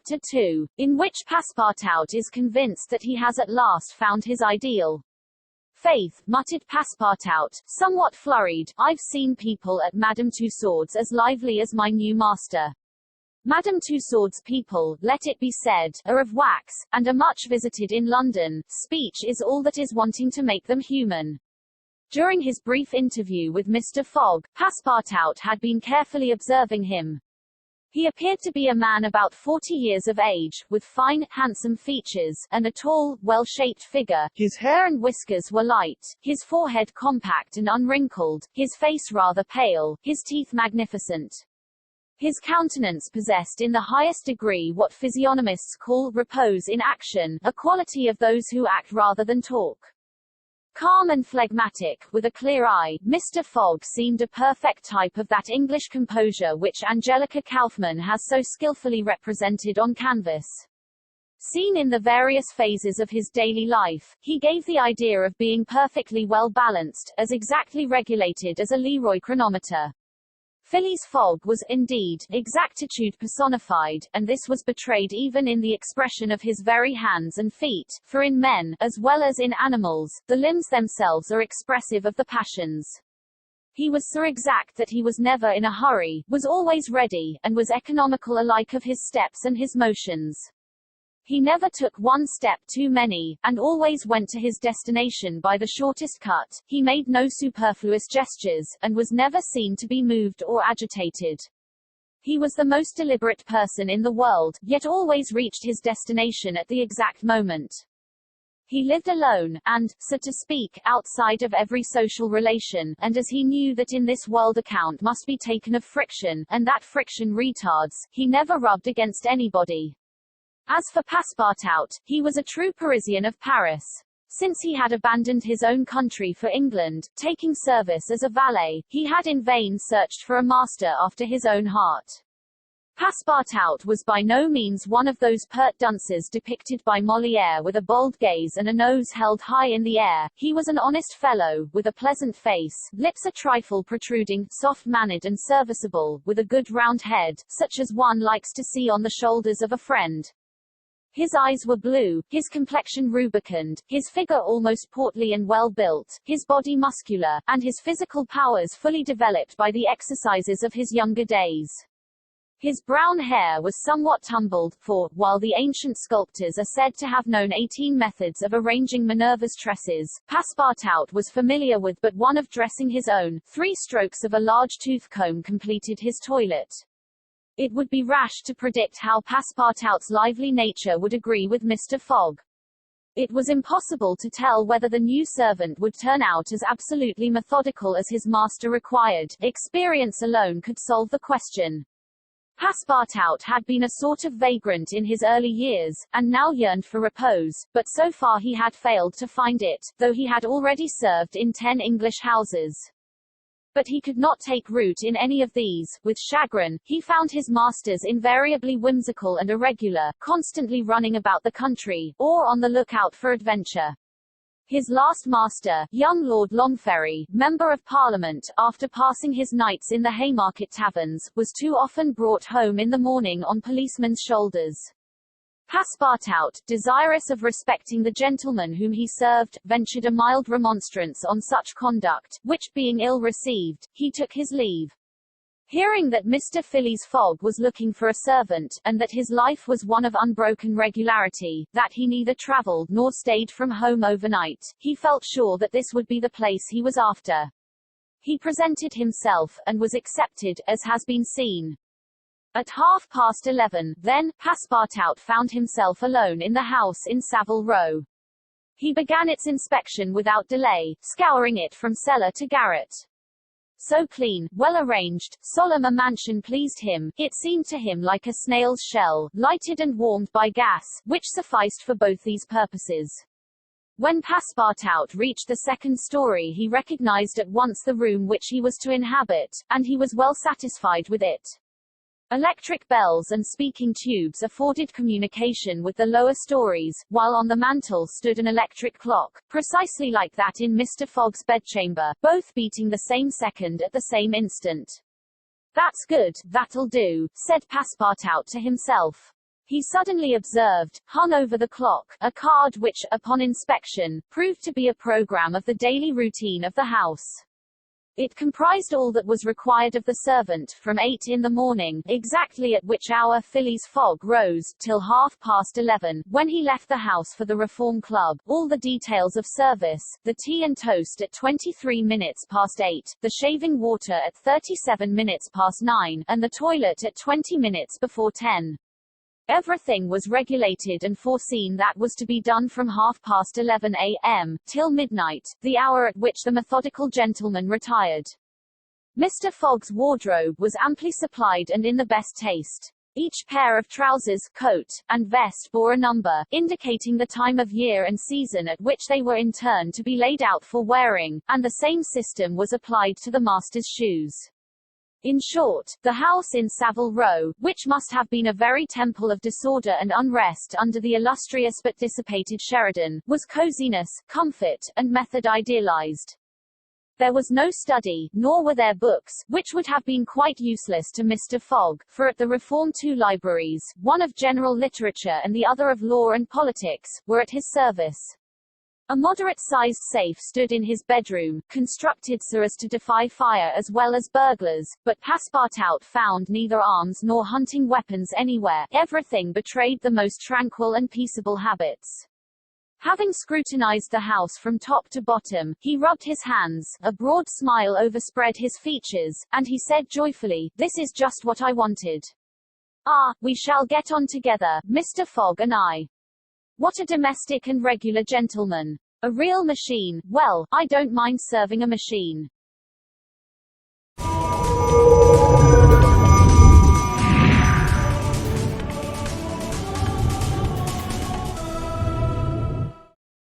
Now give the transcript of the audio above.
Chapter 2, in which Passepartout is convinced that he has at last found his ideal. Faith, muttered Passepartout, somewhat flurried, I've seen people at Madame Tussaud's as lively as my new master. Madame Tussaud's people, let it be said, are of wax, and are much visited in London. Speech is all that is wanting to make them human. During his brief interview with Mr. Fogg, Passepartout had been carefully observing him. He appeared to be a man about 40 years of age, with fine, handsome features, and a tall, well-shaped figure. His hair and whiskers were light, his forehead compact and unwrinkled, his face rather pale, his teeth magnificent. His countenance possessed in the highest degree what physiognomists call repose in action, a quality of those who act rather than talk. Calm and phlegmatic, with a clear eye, Mr. Fogg seemed a perfect type of that English composure which Angelica Kauffmann has so skillfully represented on canvas. Seen in the various phases of his daily life, he gave the idea of being perfectly well balanced, as exactly regulated as a Leroy chronometer. Phileas Fogg was, indeed, exactitude personified, and this was betrayed even in the expression of his very hands and feet, for in men, as well as in animals, the limbs themselves are expressive of the passions. He was so exact that he was never in a hurry, was always ready, and was economical alike of his steps and his motions. He never took one step too many, and always went to his destination by the shortest cut. He made no superfluous gestures, and was never seen to be moved or agitated. He was the most deliberate person in the world, yet always reached his destination at the exact moment. He lived alone, and, so to speak, outside of every social relation, and as he knew that in this world account must be taken of friction, and that friction retards, he never rubbed against anybody. As for Passepartout, he was a true Parisian of Paris. Since he had abandoned his own country for England, taking service as a valet, he had in vain searched for a master after his own heart. Passepartout was by no means one of those pert dunces depicted by Molière with a bold gaze and a nose held high in the air. He was an honest fellow, with a pleasant face, lips a trifle protruding, soft-mannered and serviceable, with a good round head, such as one likes to see on the shoulders of a friend. His eyes were blue, his complexion rubicund, his figure almost portly and well-built, his body muscular, and his physical powers fully developed by the exercises of his younger days. His brown hair was somewhat tumbled, for, while the ancient sculptors are said to have known 18 methods of arranging Minerva's tresses, Passepartout was familiar with but one of dressing his own. 3 strokes of a large tooth comb completed his toilet. It would be rash to predict how Passepartout's lively nature would agree with Mr. Fogg. It was impossible to tell whether the new servant would turn out as absolutely methodical as his master required. Experience alone could solve the question. Passepartout had been a sort of vagrant in his early years, and now yearned for repose, but so far he had failed to find it, though he had already served in 10 English houses. But he could not take root in any of these. With chagrin, he found his masters invariably whimsical and irregular, constantly running about the country, or on the lookout for adventure. His last master, young Lord Longferry, Member of Parliament, after passing his nights in the Haymarket taverns, was too often brought home in the morning on policemen's shoulders. Passepartout, desirous of respecting the gentleman whom he served, ventured a mild remonstrance on such conduct, which being ill received, he took his leave. Hearing that Mr. Phileas Fogg was looking for a servant, and that his life was one of unbroken regularity, that he neither travelled nor stayed from home overnight, he felt sure that this would be the place he was after. He presented himself, and was accepted, as has been seen. At 11:30, then, Passepartout found himself alone in the house in Savile Row. He began its inspection without delay, scouring it from cellar to garret. So clean, well-arranged, solemn a mansion pleased him. It seemed to him like a snail's shell, lighted and warmed by gas, which sufficed for both these purposes. When Passepartout reached the 2nd story he recognized at once the room which he was to inhabit, and he was well satisfied with it. Electric bells and speaking tubes afforded communication with the lower stories, while on the mantel stood an electric clock, precisely like that in Mr. Fogg's bedchamber, both beating the same second at the same instant. "That's good, that'll do," said Passepartout to himself. He suddenly observed, hung over the clock, a card which, upon inspection, proved to be a program of the daily routine of the house. It comprised all that was required of the servant, from 8 in the morning, exactly at which hour Phileas Fogg rose, till 11:30, when he left the house for the Reform Club, all the details of service, the tea and toast at 23 minutes past 8, the shaving water at 37 minutes past 9, and the toilet at 20 minutes before 10. Everything was regulated and foreseen that was to be done from 11:30 a.m. till midnight, the hour at which the methodical gentleman retired. Mr. Fogg's wardrobe was amply supplied and in the best taste. Each pair of trousers, coat, and vest bore a number, indicating the time of year and season at which they were in turn to be laid out for wearing, and the same system was applied to the master's shoes. In short, the house in Savile Row, which must have been a very temple of disorder and unrest under the illustrious but dissipated Sheridan, was coziness, comfort, and method idealized. There was no study, nor were there books, which would have been quite useless to Mr. Fogg, for at the Reform 2 libraries, one of general literature and the other of law and politics, were at his service. A moderate-sized safe stood in his bedroom, constructed so as to defy fire as well as burglars, but Passepartout found neither arms nor hunting weapons anywhere. Everything betrayed the most tranquil and peaceable habits. Having scrutinized the house from top to bottom, he rubbed his hands, a broad smile overspread his features, and he said joyfully, "This is just what I wanted. Ah, we shall get on together, Mr. Fogg and I. What a domestic and regular gentleman. A real machine. Well, I don't mind serving a machine."